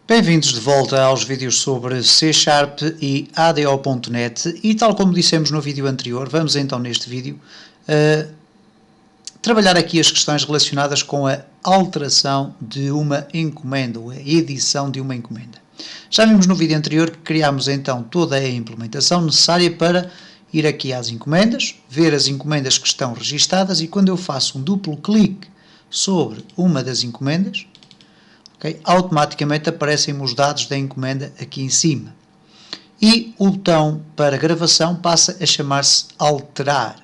Bem-vindos de volta aos vídeos sobre C# e ADO.NET e tal como dissemos no vídeo anterior, vamos então neste vídeo trabalhar aqui as questões relacionadas com a alteração de uma encomenda, ou a edição de uma encomenda. Já vimos no vídeo anterior que criámos então toda a implementação necessária para ir aqui às encomendas, ver as encomendas que estão registadas e quando eu faço um duplo clique sobre uma das encomendas, okay, automaticamente aparecem os dados da encomenda aqui em cima. E o botão para gravação passa a chamar-se alterar.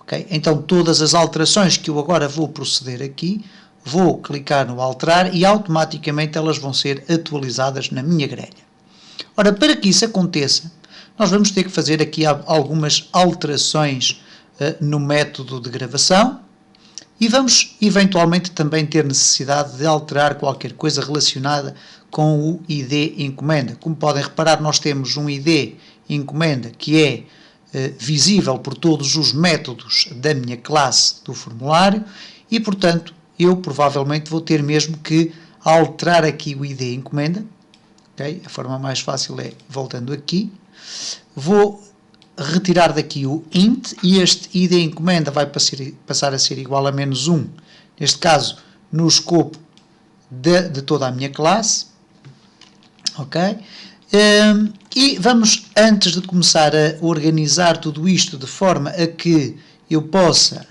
Okay? Então todas as alterações que eu agora vou proceder aqui, vou clicar no alterar e automaticamente elas vão ser atualizadas na minha grelha. Ora, para que isso aconteça, nós vamos ter que fazer aqui algumas alterações no método de gravação. E vamos eventualmente também ter necessidade de alterar qualquer coisa relacionada com o ID encomenda. Como podem reparar, nós temos um ID encomenda que é visível por todos os métodos da minha classe do formulário e, portanto, eu provavelmente vou ter mesmo que alterar aqui o ID encomenda. Okay? A forma mais fácil é voltando aqui. Vou retirar daqui o int e este id encomenda vai passar a ser igual a -1, neste caso no escopo de toda a minha classe, ok? E vamos, antes de começar a organizar tudo isto de forma a que eu possa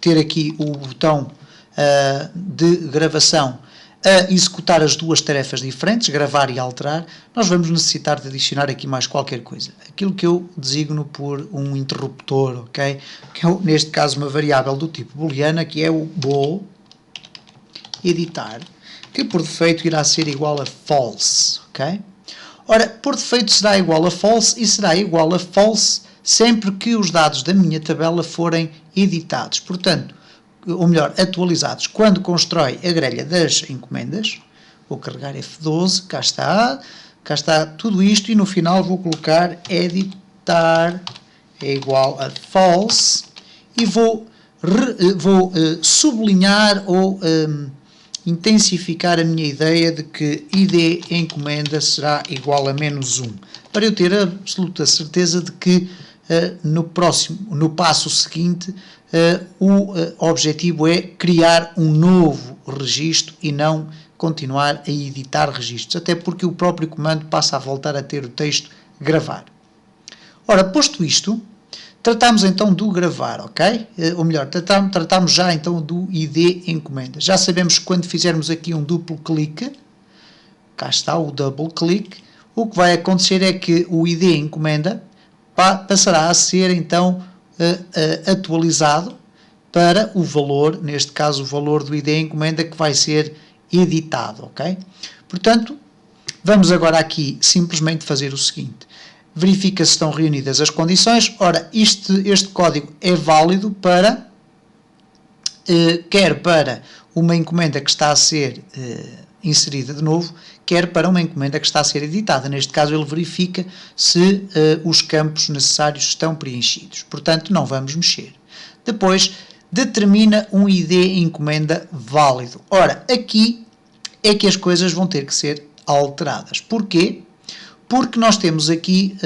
ter aqui o botão de gravação a executar as duas tarefas diferentes, gravar e alterar, nós vamos necessitar de adicionar aqui mais qualquer coisa. Aquilo que eu designo por um interruptor, ok? Que é, neste caso, uma variável do tipo booleana, que é o bool editar, que por defeito irá ser igual a false, ok? Ora, por defeito será igual a false e será igual a false sempre que os dados da minha tabela forem editados. Portanto, ou melhor, atualizados. Quando constrói a grelha das encomendas, vou carregar F12, cá está tudo isto e no final vou colocar editar é igual a false e vou sublinhar ou intensificar a minha ideia de que id encomenda será igual a -1, para eu ter a absoluta certeza de que no passo seguinte, o objetivo é criar um novo registro e não continuar a editar registros, até porque o próprio comando passa a voltar a ter o texto gravar. Ora, posto isto, tratamos então do gravar, ok? Ou melhor, tratamos já então do id encomenda. Já sabemos que quando fizermos aqui um duplo clique, cá está o double click, o que vai acontecer é que o id encomenda passará a ser então atualizado para o valor, neste caso o valor do ID encomenda que vai ser editado, ok? Portanto, vamos agora aqui simplesmente fazer o seguinte, verifica se estão reunidas as condições. Ora, este código é válido para, quer para uma encomenda que está a ser inserida de novo, quer para uma encomenda que está a ser editada. Neste caso ele verifica se os campos necessários estão preenchidos. Portanto, não vamos mexer. Depois, determina um ID encomenda válido. Ora, aqui é que as coisas vão ter que ser alteradas. Porquê? Porque nós temos aqui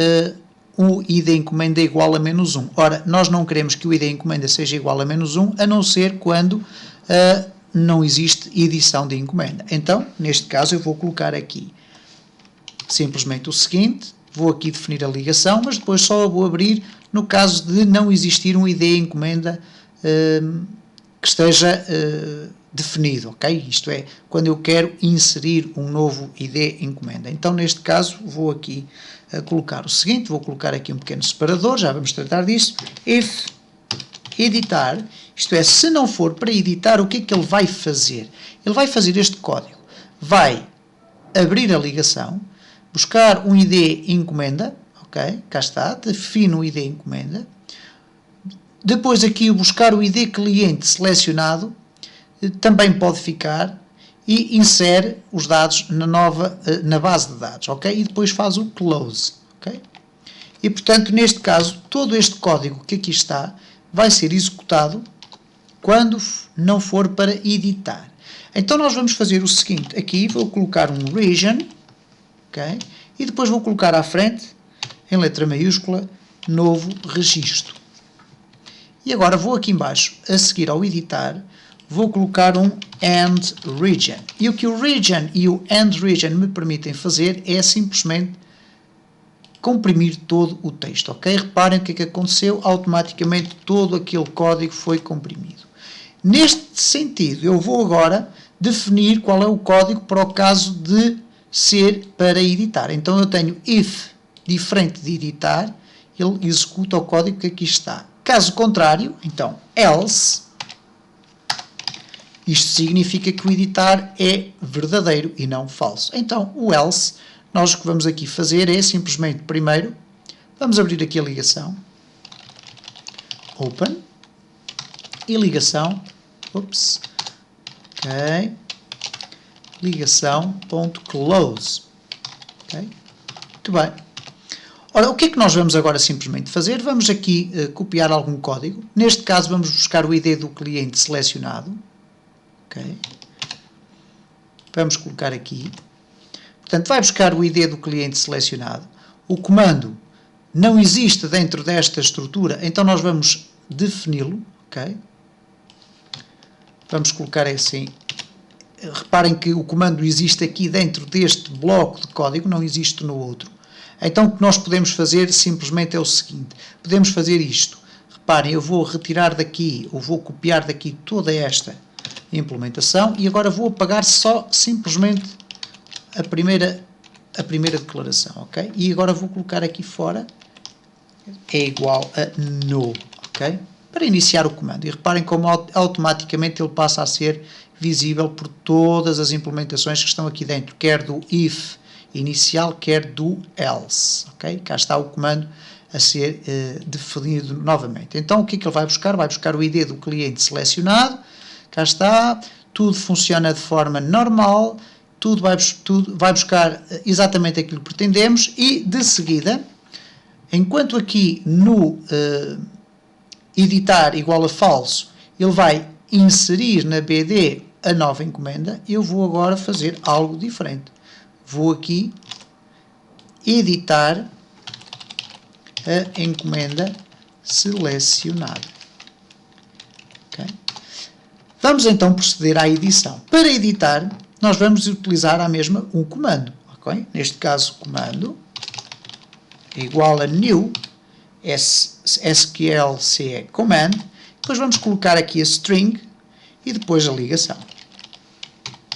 o ID encomenda igual a -1. Ora, nós não queremos que o ID encomenda seja igual a -1, a não ser quando não existe edição de encomenda. Então, neste caso, eu vou colocar aqui simplesmente o seguinte, vou aqui definir a ligação, mas depois só a vou abrir no caso de não existir um ID encomenda que esteja definido, ok? Isto é, quando eu quero inserir um novo ID encomenda. Então, neste caso, vou aqui colocar o seguinte, vou colocar aqui um pequeno separador, já vamos tratar disso, if editar, isto é, se não for para editar, o que é que ele vai fazer? Ele vai fazer este código, vai abrir a ligação, buscar um ID encomenda, ok, cá está, defino o ID encomenda, depois aqui buscar o ID cliente selecionado, também pode ficar, e insere os dados na base de dados, ok, e depois faz o close, ok, e portanto, neste caso, todo este código que aqui está, vai ser executado quando não for para editar. Então nós vamos fazer o seguinte, aqui vou colocar um region, ok? E depois vou colocar à frente, em letra maiúscula, novo registro. E agora vou aqui embaixo, a seguir ao editar, vou colocar um end region. E o que o region e o end region me permitem fazer é simplesmente comprimir todo o texto, ok? Reparem o que é que aconteceu, automaticamente todo aquele código foi comprimido. Neste sentido, eu vou agora definir qual é o código para o caso de ser para editar. Então eu tenho if, diferente de editar, ele executa o código que aqui está. Caso contrário, então else, isto significa que o editar é verdadeiro e não falso. Então o else, nós o que vamos aqui fazer é simplesmente, primeiro, vamos abrir aqui a ligação, open, e ligação, ok, ligação.close, ok, muito bem. Ora, o que é que nós vamos agora simplesmente fazer? Vamos aqui copiar algum código. Neste caso, vamos buscar o ID do cliente selecionado. Okay. Vamos colocar aqui. Portanto, vai buscar o ID do cliente selecionado. O comando não existe dentro desta estrutura, então nós vamos defini-lo. Okay. Vamos colocar assim. Reparem que o comando existe aqui dentro deste bloco de código, não existe no outro. Então, o que nós podemos fazer simplesmente é o seguinte. Podemos fazer isto. Reparem, eu vou retirar daqui, ou vou copiar daqui toda esta implementação e agora vou apagar só simplesmente a primeira declaração, ok? E agora vou colocar aqui fora, é igual a no, ok? Para iniciar o comando. E reparem como automaticamente ele passa a ser visível por todas as implementações que estão aqui dentro, quer do if inicial, quer do else, ok? Cá está o comando a ser definido novamente. Então, o que é que ele vai buscar? Vai buscar o ID do cliente selecionado, cá está, tudo funciona de forma normal, tudo vai buscar exatamente aquilo que pretendemos e, de seguida, enquanto aqui no editar igual a falso, ele vai inserir na BD a nova encomenda, eu vou agora fazer algo diferente. Vou aqui editar a encomenda selecionada. Okay. Vamos então proceder à edição. Para editar, nós vamos utilizar a mesma um comando. Okay? Neste caso, comando é igual a new SQLCE command. Depois vamos colocar aqui a string e depois a ligação.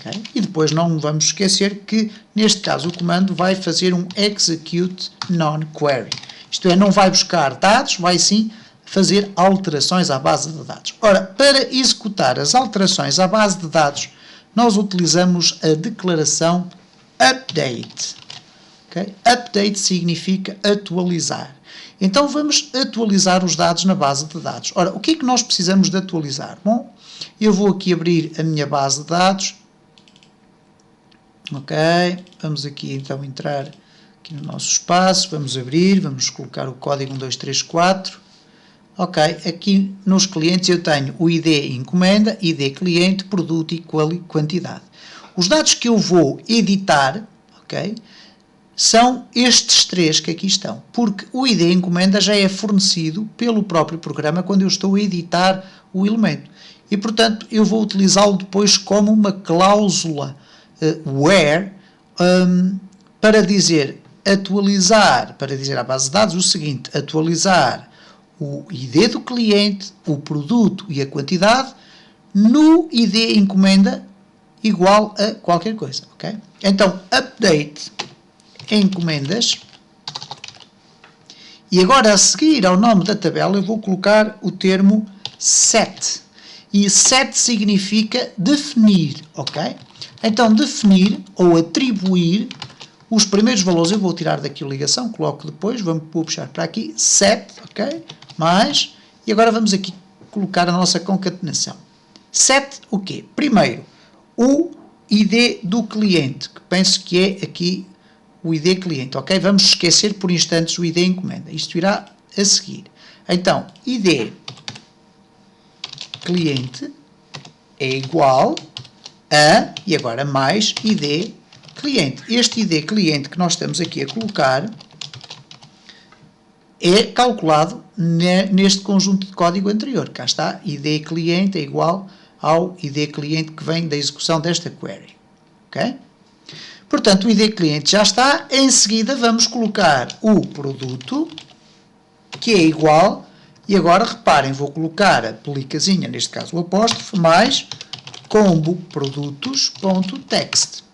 Okay? E depois não vamos esquecer que, neste caso, o comando vai fazer um execute non-query. Isto é, não vai buscar dados, vai sim fazer alterações à base de dados. Ora, para executar as alterações à base de dados, nós utilizamos a declaração update. Okay? Update significa atualizar. Então, vamos atualizar os dados na base de dados. Ora, o que é que nós precisamos de atualizar? Bom, eu vou aqui abrir a minha base de dados. Ok, vamos aqui então entrar aqui no nosso espaço, vamos abrir, vamos colocar o código 1234. Ok, aqui nos clientes eu tenho o ID encomenda, ID cliente, produto e quantidade. Os dados que eu vou editar, ok, são estes três que aqui estão, porque o ID encomenda já é fornecido pelo próprio programa quando eu estou a editar o elemento. E, portanto, eu vou utilizá-lo depois como uma cláusula where, para dizer atualizar, para dizer à base de dados o seguinte, atualizar o ID do cliente, o produto e a quantidade no ID encomenda igual a qualquer coisa, ok? Então, update encomendas e agora a seguir ao nome da tabela eu vou colocar o termo set e set significa definir, ok? Então, definir ou atribuir os primeiros valores, eu vou tirar daqui a ligação, coloco depois, vou puxar para aqui, set, ok? Mais, e agora vamos aqui colocar a nossa concatenação. Set o quê? Primeiro, o ID do cliente, que penso que é aqui o ID cliente, ok? Vamos esquecer por instantes o ID encomenda. Isto irá a seguir. Então, ID cliente é igual e agora mais ID cliente. Este ID cliente que nós estamos aqui a colocar é calculado neste conjunto de código anterior. Cá está, ID cliente é igual ao ID cliente que vem da execução desta query. Ok? Portanto, o ID cliente já está. Em seguida, vamos colocar o produto, que é igual, e agora reparem, vou colocar a plicazinha, neste caso o apóstrofo, mais combo produtos.text.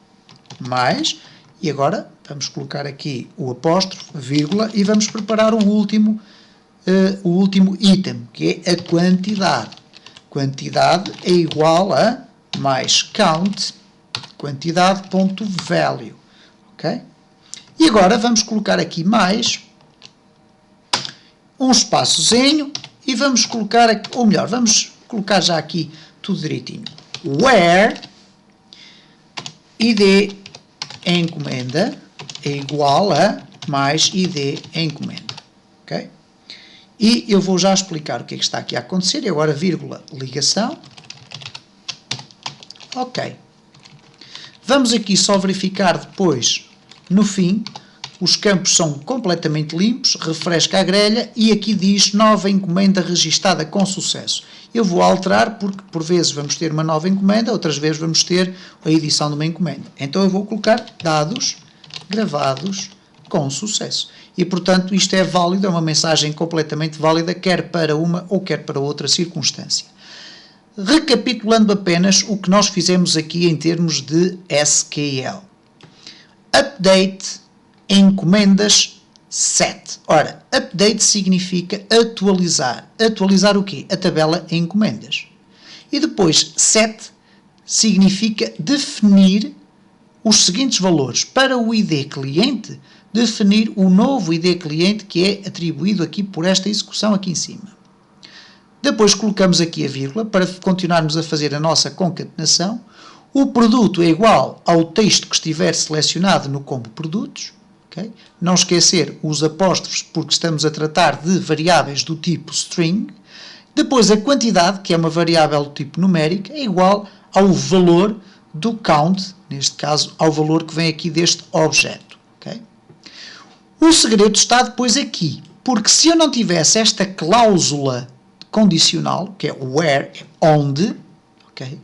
Mais, e agora vamos colocar aqui o apóstrofo, vírgula, e vamos preparar o último item, que é a quantidade. Quantidade é igual a mais count, quantidade.value. Ok? E agora vamos colocar aqui mais um espaçozinho e vamos colocar, ou melhor, vamos colocar já aqui tudo direitinho. Where ID encomenda é igual a mais ID encomenda. Ok? E eu vou já explicar o que é que está aqui a acontecer. E agora, vírgula, ligação. Ok. Vamos aqui só verificar depois, no fim, os campos são completamente limpos, refresca a grelha e aqui diz nova encomenda registada com sucesso. Eu vou alterar porque por vezes vamos ter uma nova encomenda, outras vezes vamos ter a edição de uma encomenda. Então eu vou colocar dados gravados com sucesso. E portanto isto é válido, é uma mensagem completamente válida, quer para uma ou quer para outra circunstância. Recapitulando apenas o que nós fizemos aqui em termos de SQL. Update encomendas set. Ora, update significa atualizar. Atualizar o quê? A tabela em encomendas. E depois, set significa definir os seguintes valores. Para o ID cliente, definir o novo ID cliente que é atribuído aqui por esta execução aqui em cima. Depois colocamos aqui a vírgula para continuarmos a fazer a nossa concatenação. O produto é igual ao texto que estiver selecionado no combo produtos. Okay? Não esquecer os apóstrofos porque estamos a tratar de variáveis do tipo string. Depois a quantidade, que é uma variável do tipo numérica, é igual ao valor do count, neste caso ao valor que vem aqui deste objeto. Okay? O segredo está depois aqui, porque se eu não tivesse esta cláusula condicional, que é where, onde, okay?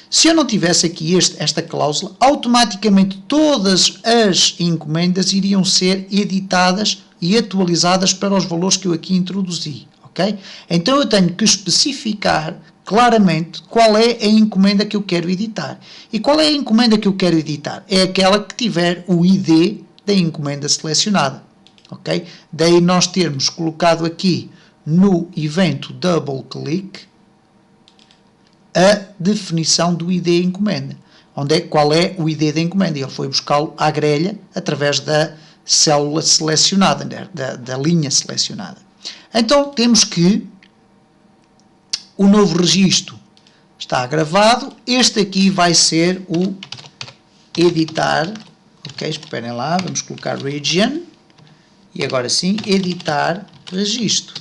Se eu não tivesse aqui esta cláusula, automaticamente todas as encomendas iriam ser editadas e atualizadas para os valores que eu aqui introduzi. Okay? Então eu tenho que especificar claramente qual é a encomenda que eu quero editar. E qual é a encomenda que eu quero editar? É aquela que tiver o ID da encomenda selecionada. Okay? Daí nós termos colocado aqui no evento double click a definição do ID encomenda. Qual é o ID da encomenda? Ele foi buscá-lo à grelha através da célula selecionada, da linha selecionada. Então temos que o novo registro está gravado. Este aqui vai ser o editar. Ok, esperem lá, vamos colocar region e agora sim editar registro.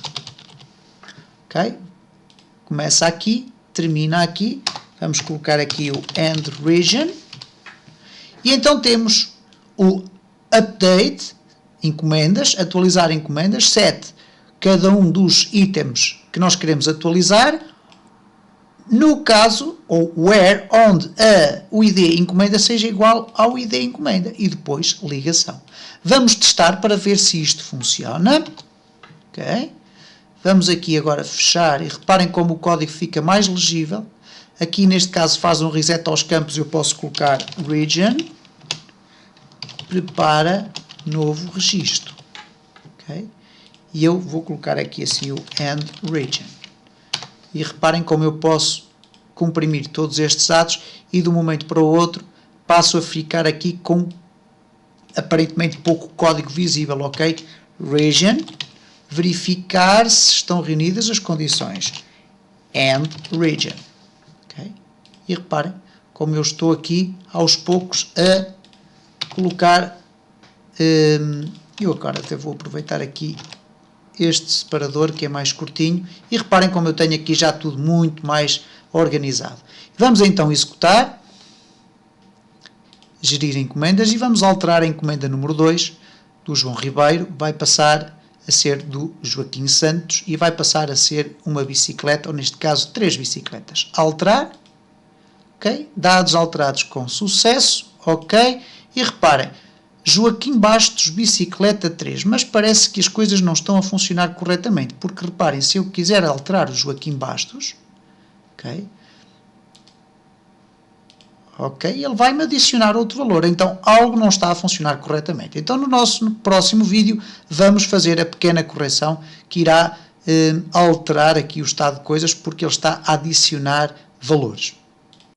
Ok, começa aqui, termina aqui, vamos colocar aqui o end region e então temos o update, encomendas, atualizar encomendas, set cada um dos itens que nós queremos atualizar, no caso, ou where, onde o ID encomenda seja igual ao ID encomenda e depois ligação. Vamos testar para ver se isto funciona. Ok. Vamos aqui agora fechar e reparem como o código fica mais legível. Aqui neste caso faz um reset aos campos, eu posso colocar region, prepara novo registro. Okay? E eu vou colocar aqui assim o end region. E reparem como eu posso comprimir todos estes dados e de um momento para o outro passo a ficar aqui com aparentemente pouco código visível. Ok? Region. Verificar se estão reunidas as condições. End region. Okay? E reparem como eu estou aqui aos poucos a colocar. Eu agora até vou aproveitar aqui este separador que é mais curtinho e reparem como eu tenho aqui já tudo muito mais organizado. Vamos então executar. gerir encomendas e vamos alterar a encomenda número 2 do João Ribeiro, vai passar a ser do Joaquim Santos e vai passar a ser uma bicicleta, ou neste caso 3 bicicletas. Alterar, ok? Dados alterados com sucesso, ok? E reparem, Joaquim Bastos, bicicleta 3, mas parece que as coisas não estão a funcionar corretamente, porque reparem, se eu quiser alterar o Joaquim Bastos, ok? Ok, ele vai-me adicionar outro valor, então algo não está a funcionar corretamente. Então no nosso próximo vídeo vamos fazer a pequena correção que irá alterar aqui o estado de coisas porque ele está a adicionar valores.